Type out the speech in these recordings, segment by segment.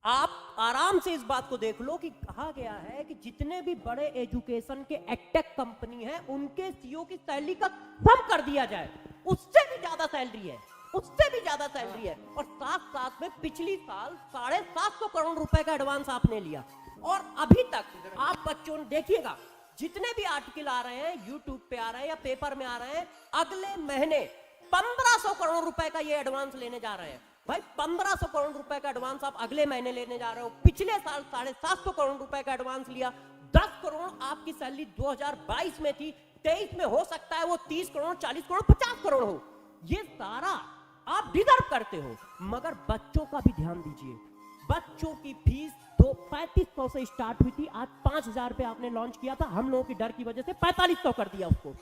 आप आराम से इस बात को देख लो कि कहा गया है कि जितने भी बड़े एजुकेशन के एडटेक कंपनी हैं उनके सीईओ की सैलरी का कम कर दिया जाए, उससे भी ज्यादा सैलरी है, उससे भी ज्यादा सैलरी है। और साथ साथ में पिछली साल 750 करोड़ रुपए का एडवांस आपने लिया। और अभी तक आप बच्चों ने देखिएगा जितने भी आर्टिकल आ रहे हैं, यूट्यूब पे आ रहे हैं या पेपर में आ रहे हैं, अगले महीने 1500 करोड़ रुपए का ये एडवांस लेने जा रहे हैं। भाई 1500 करोड़ रुपए का एडवांस आप अगले महीने लेने जा रहे हो। पिछले साल 750 करोड़ रुपए का एडवांस लिया। 10 करोड़ आपकी सैलरी 2022 में थी, 23 में हो सकता है वो 30 करोड़, 40 करोड़, 50 करोड़ हो। ये सारा आप डिजर्व करते हो, मगर बच्चों का भी ध्यान दीजिए। बच्चों की फीस 3500 से स्टार्ट हुई थी, आज 5000 पे आपने लॉन्च किया था। हम लोगों की डर की वजह से 4500 कर दिया उसको,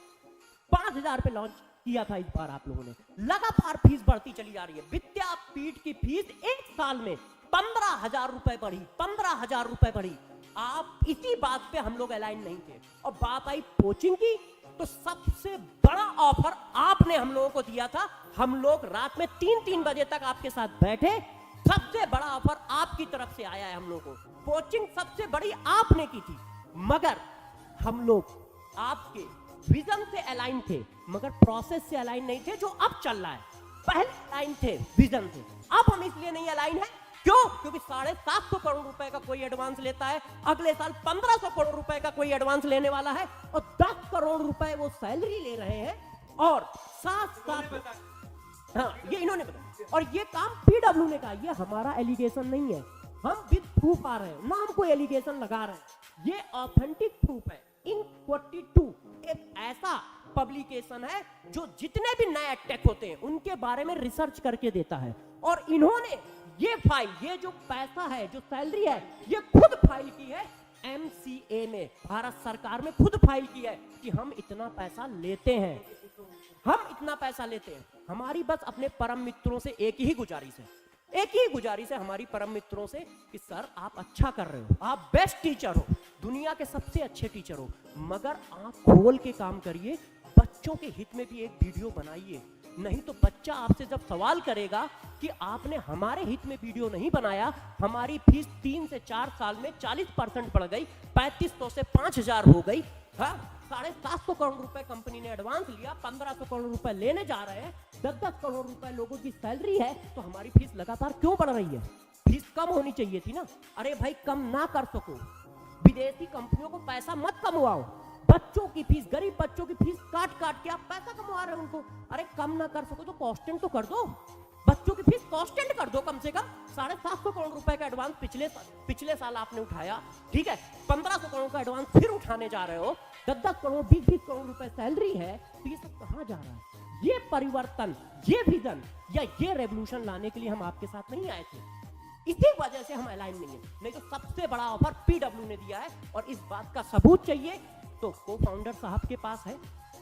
5000 पे लॉन्च किया था इस बार आप लोगों ने। लगातार फीस बढ़ती चली जा रही है। विद्यापीठ की फीस एक साल में 15,000 रुपए बढ़ी, 15,000 रुपए बढ़ी। आप इसी बात पे हम लोग अलाइन नहीं थे। और बात आई कोचिंग की, तो सबसे बड़ा ऑफर आपने हम लोगों को दिया था। हम लोग रात में 3-3 बजे तक आपके साथ बैठे। सबसे बड़ा ऑफर आपकी तरफ से आया है हम लोगों को। कोचिंग सबसे बड़ी आपने की थी, मगर हम लोग आपके विजन से अलाइन थे, मगर प्रोसेस से अलाइन नहीं थे जो अब चल रहा है। पहले अलाइन थे विजन से, अब हम इसलिए नहीं अलाइन है। क्यों? क्योंकि 750 करोड़ रुपए का कोई एडवांस लेता है, अगले साल 1500 करोड़ रुपए का कोई एडवांस लेने वाला है, और 10 करोड़ रुपए वो सैलरी ले रहे हैं। और साथ हाँ, ये इन्होंने बताया। और ये काम पीडब्ल्यू ने कहा, ये हमारा एलिगेशन नहीं है, हम विद प्रूफ आ रहे हैं ना, हम कोई एलिगेशन लगा रहे हैं। ये ऑथेंटिक प्रूफ है। इन 42 एक ऐसा पब्लिकेशन है जो जितने भी नए अटैक होते हैं उनके बारे में रिसर्च करके देता है। और इन्होंने ये फाइल, ये जो पैसा है, जो सैलरी है, ये खुद फाइल की है MCA में, भारत सरकार में खुद फाइल की है कि हम इतना पैसा लेते हैं, हम इतना पैसा लेते हैं। हमारी बस अपने परम मित्रों से एक ही गुजारिश है हमारी परम मित्रों से कि सर आप अच्छा कर रहे हो, आप बेस्ट टीचर हो, दुनिया के सबसे अच्छे टीचर हो, मगर आप खोल के काम करिए, बच्चों के हित में भी एक वीडियो बनाइए। नहीं तो बच्चा आपसे जब सवाल करेगा कि आपने हमारे हित में वीडियो नहीं बनाया, हमारी फीस 3 से 4 साल में 40% बढ़ गई, 3500 से 5000 हो गई, 750 करोड़ रुपए कंपनी ने एडवांस लिया, 1500 करोड़ रुपए लेने जा रहे हैं, 10-10 करोड़ रुपए लोगों की सैलरी है, तो हमारी फीस लगातार क्यों बढ़ रही है? फीस कम होनी चाहिए थी ना। अरे भाई कम ना कर सको, विदेशी कंपनियों को पैसा मत कमवाओ। बच्चों की फीस, गरीब बच्चों की फीस काट काट के आप पैसा कमवा रहे हो उनको। अरे कम ना कर सको तो कॉन्स्टेंट तो कर दो, बच्चों की फीस कॉन्स्टेंट कर दो कम से कम। 750 करोड़ रुपए का एडवांस पिछले साल आपने उठाया, ठीक है, 1500 करोड़ का एडवांस फिर उठाने जा रहे हो, 10-10 करोड़, 20-20 करोड़ रुपए सैलरी है, तो ये सब कहां जा रहा है? ये परिवर्तन, ये विजन या ये रेवोल्यूशन लाने के लिए हम आपके साथ नहीं आए थे। इसी वजह से हम अलाइन नहीं है, नहीं तो सबसे बड़ा ऑफर पीडब्ल्यू ने दिया है। और इस बात का सबूत चाहिए तो को फाउंडर साहब के पास है,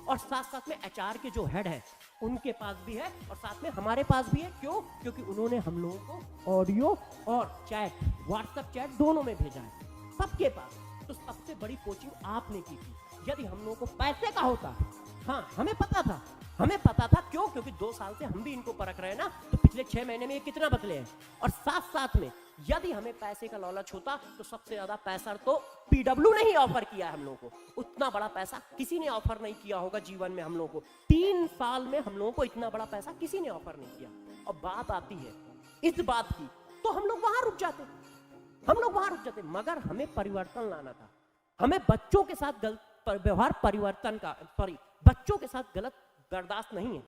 और साथ साथ में HR के जो हेड है उनके पास भी है, और साथ में हमारे पास भी है। क्यों? क्योंकि उन्होंने हम लोगों को ऑडियो और चैट, व्हाट्सएप चैट दोनों में भेजा है सबके पास। तो सबसे बड़ी कोचिंग आपने की थी। यदि हम लोगों को पैसे का होता, हाँ हमें पता था। क्यों? क्योंकि 2 साल से हम भी इनको परख रहे हैं ना, तो पिछले 6 महीने में ये कितना बदले हैं। और साथ साथ में यदि हमें पैसे का लालच होता तो सबसे ज्यादा पैसा तो पीडब्ल्यू ने ही ऑफर किया है हम लोगों को। उतना बड़ा पैसा किसी ने ऑफर नहीं किया होगा जीवन में हम लोगों को। 3 साल में हम लोगों को इतना बड़ा पैसा किसी ने ऑफर नहीं किया। और बात आती है इस बात की, तो हम लोग वहां रुक जाते, मगर हमें परिवर्तन लाना था। हमें बच्चों के साथ गलत व्यवहार परिवर्तन का, बच्चों के साथ गलत बर्दाश्त नहीं है।